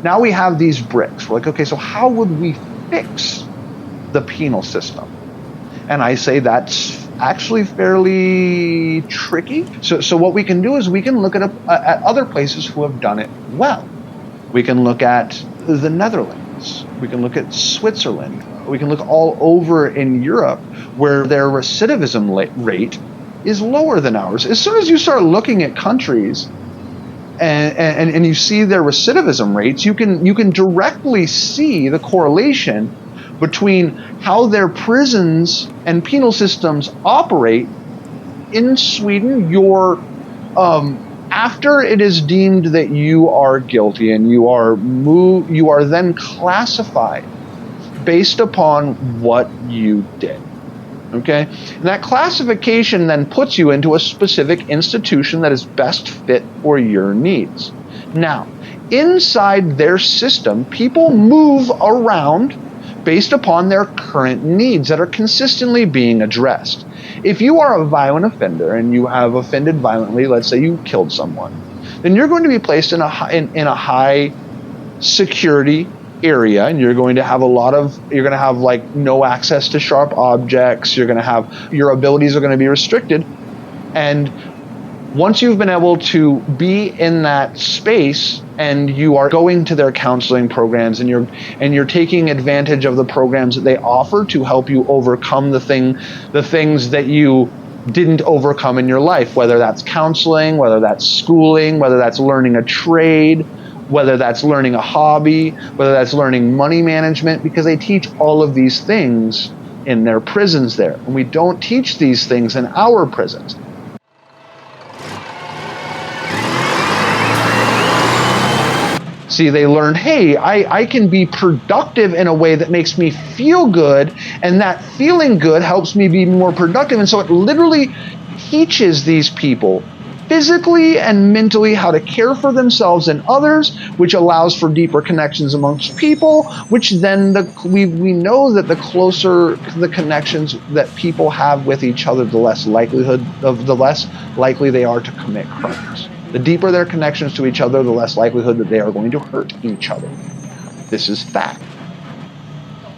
now we have these bricks. We're like, okay, so how would we fix the penal system? And I say that's actually fairly tricky. So what we can do is we can look at other places who have done it well. We can look at the Netherlands. We can look at Switzerland. We can look all over in Europe where their recidivism rate is lower than ours. As soon as you start looking at countries and you see their recidivism rates, you can directly see the correlation between how their prisons and penal systems operate. In Sweden, after it is deemed that you are guilty and you are then classified based upon what you did. Okay? And that classification then puts you into a specific institution that is best fit for your needs. Now, inside their system, people move around based upon their current needs that are consistently being addressed. If you are a violent offender and you have offended violently, let's say you killed someone, then you're going to be placed in a high security area, and you're going to have like no access to sharp objects. Your abilities are going to be restricted. And once you've been able to be in that space and you are going to their counseling programs and you're taking advantage of the programs that they offer to help you overcome the things that you didn't overcome in your life, whether that's counseling, whether that's schooling, whether that's learning a trade, whether that's learning a hobby, whether that's learning money management, because they teach all of these things in their prisons there. And we don't teach these things in our prisons. See, they learn, hey, I can be productive in a way that makes me feel good, and that feeling good helps me be more productive. And so it literally teaches these people physically and mentally how to care for themselves and others, which allows for deeper connections amongst people, which then we know that the closer the connections that people have with each other, the less likely they are to commit crimes. The deeper their connections to each other, the less likelihood that they are going to hurt each other. This is fact.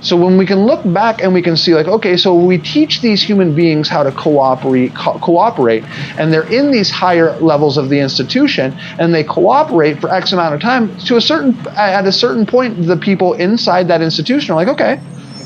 So when we can look back and we can see, like, okay, so we teach these human beings how to cooperate, and they're in these higher levels of the institution, and they cooperate for X amount of time. At a certain point, the people inside that institution are like, okay,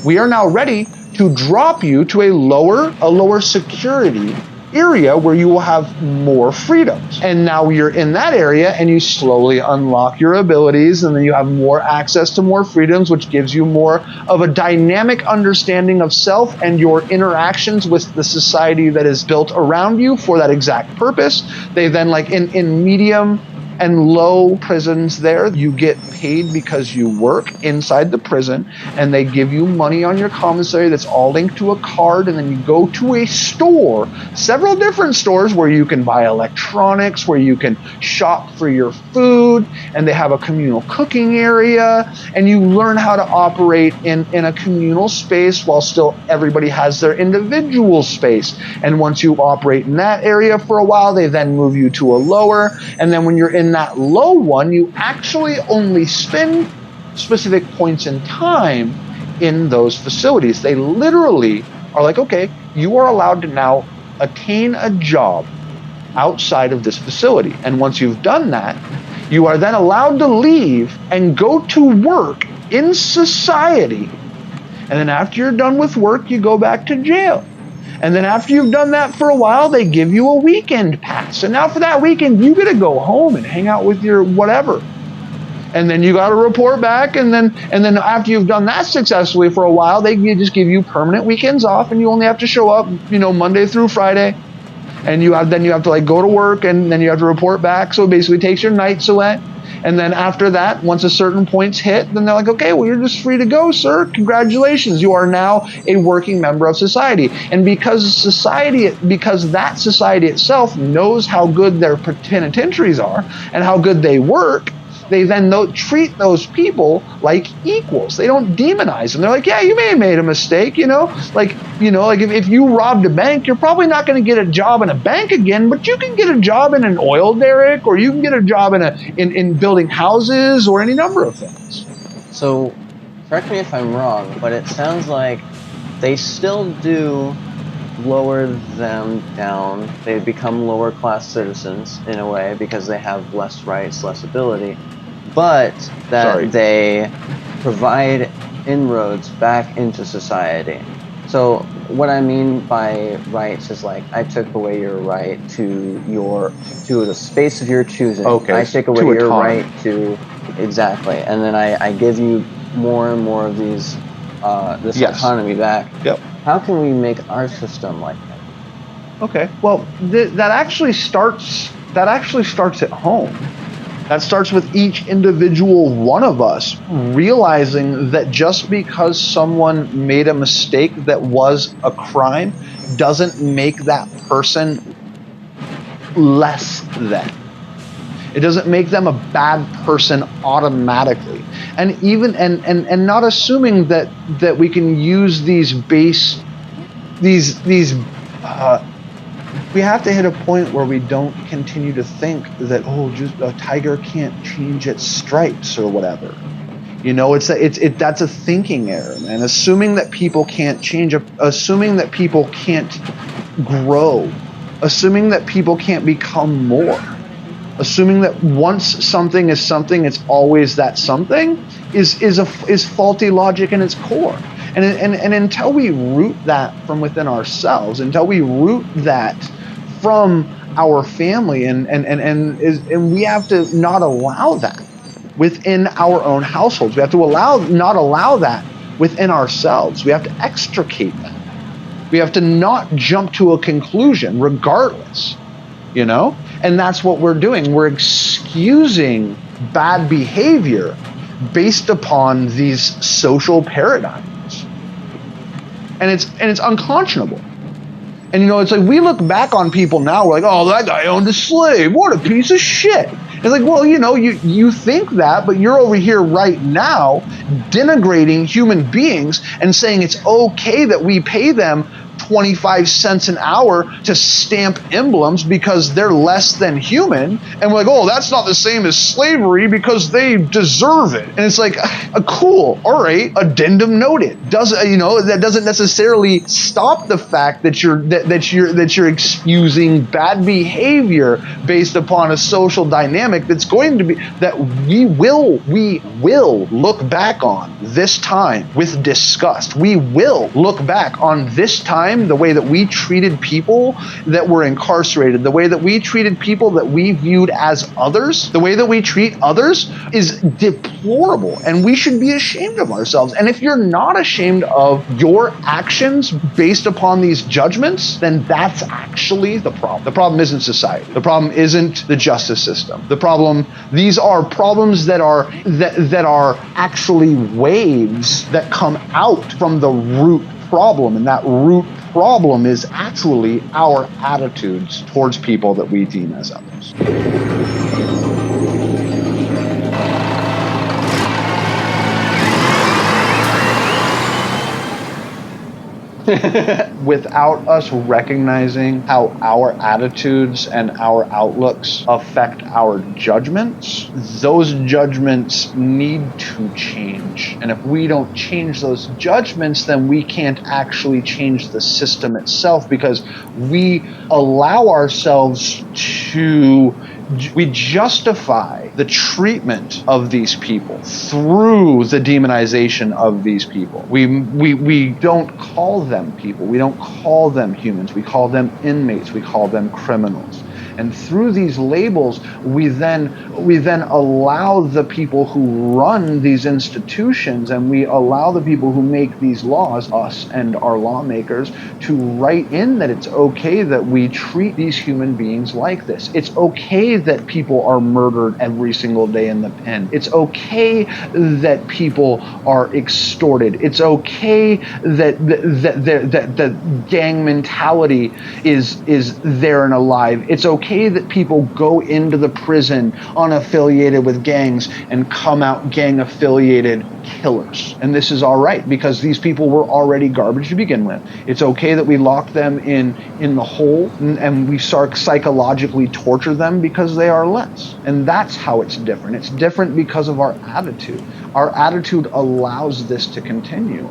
we are now ready to drop you to a lower security area where you will have more freedoms. And now you're in that area and you slowly unlock your abilities, and then you have more access to more freedoms, which gives you more of a dynamic understanding of self and your interactions with the society that is built around you for that exact purpose. They then, like in medium and low prisons there, you get paid because you work inside the prison, and they give you money on your commissary that's all linked to a card, and then you go to a store, several different stores where you can buy electronics, where you can shop for your food, and they have a communal cooking area, and you learn how to operate in a communal space while still everybody has their individual space. And once you operate in that area for a while, they then move you to a lower, and then when you're in that low one, you actually only spend specific points in time in those facilities. They literally are like, okay, you are allowed to now attain a job outside of this facility. And once you've done that, you are then allowed to leave and go to work in society. And then after you're done with work, you go back to jail. And then after you've done that for a while, they give you a weekend pass. And now for that weekend, you get to go home and hang out with your whatever. And then you got to report back. And then after you've done that successfully for a while, they just give you permanent weekends off, and you only have to show up, Monday through Friday. And you have to like go to work, and then you have to report back. So it basically takes your nights away. And then after that, once a certain point's hit, then they're like, okay, well, you're just free to go, sir. Congratulations. You are now a working member of society. And because that society itself knows how good their penitentiaries are and how good they work, they then treat those people like equals. They don't demonize them. They're like, yeah, you may have made a mistake, like if you robbed a bank, you're probably not going to get a job in a bank again, but you can get a job in an oil derrick, or you can get a job in building houses, or any number of things. So correct me if I'm wrong, but it sounds like they still do lower them down. They become lower class citizens in a way because they have less rights, less ability, but that they provide inroads back into society. So what I mean by rights is like, I took away your right to the space of your choosing. Okay, I take away your right to, exactly, and then I give you more and more of these this autonomy back. Yep. How can we make our system like that? Okay. Well, that actually starts at home. That starts with each individual one of us realizing that just because someone made a mistake that was a crime doesn't make that person less than. It doesn't make them a bad person automatically. And even and not assuming that we can use these we have to hit a point where we don't continue to think that, just a tiger can't change its stripes or whatever. That's a thinking error, man. Assuming that people can't change, assuming that people can't grow, assuming that people can't become more, assuming that once something is something, it's always that something, is faulty logic in its core. And until we root that from within ourselves, until we root that from our family, and we have to not allow that within our own households. We have to not allow that within ourselves. We have to extricate that. We have to not jump to a conclusion regardless, And that's what we're doing. We're excusing bad behavior based upon these social paradigms. And it's unconscionable. And it's like, we look back on people now, we're like, oh, that guy owned a slave. What a piece of shit. It's like, well, you think that, but you're over here right now denigrating human beings and saying it's okay that we pay them 25 cents an hour to stamp emblems because they're less than human. And we're like, oh, that's not the same as slavery because they deserve it. And it's like, cool, all right, addendum noted. That doesn't necessarily stop the fact that you're excusing bad behavior based upon a social dynamic that's going to be, that we will look back on this time with disgust. We will look back on this time, the way that we treated people that were incarcerated, the way that we treated people that we viewed as others, the way that we treat others is deplorable, and we should be ashamed of ourselves. And if you're not ashamed of your actions based upon these judgments, then that's actually the problem. The problem isn't society. The problem isn't the justice system. These are problems that are actually waves that come out from the root problem, and that root problem is actually our attitudes towards people that we deem as others. Without us recognizing how our attitudes and our outlooks affect our judgments, those judgments need to change. And if we don't change those judgments, then we can't actually change the system itself, because we allow ourselves to we justify the treatment of these people through the demonization of these people. We don't call them people. We don't call them humans. We call them inmates. We call them criminals. And through these labels, we then allow the people who run these institutions, and we allow the people who make these laws, us and our lawmakers, to write in that it's okay that we treat these human beings like this. It's okay that people are murdered every single day in the pen. It's okay that people are extorted. It's okay that gang mentality is there and alive. It's okay okay that people go into the prison unaffiliated with gangs and come out gang affiliated killers. And this is all right because these people were already garbage to begin with. It's okay that we lock them in the hole and we start psychologically torture them because they are less. And that's how it's different. It's different because of our attitude. Our attitude allows this to continue.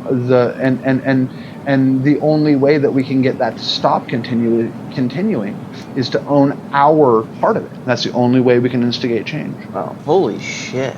And the only way that we can get that to stop continuing is to own our part of it. That's the only way we can instigate change. Wow, holy shit.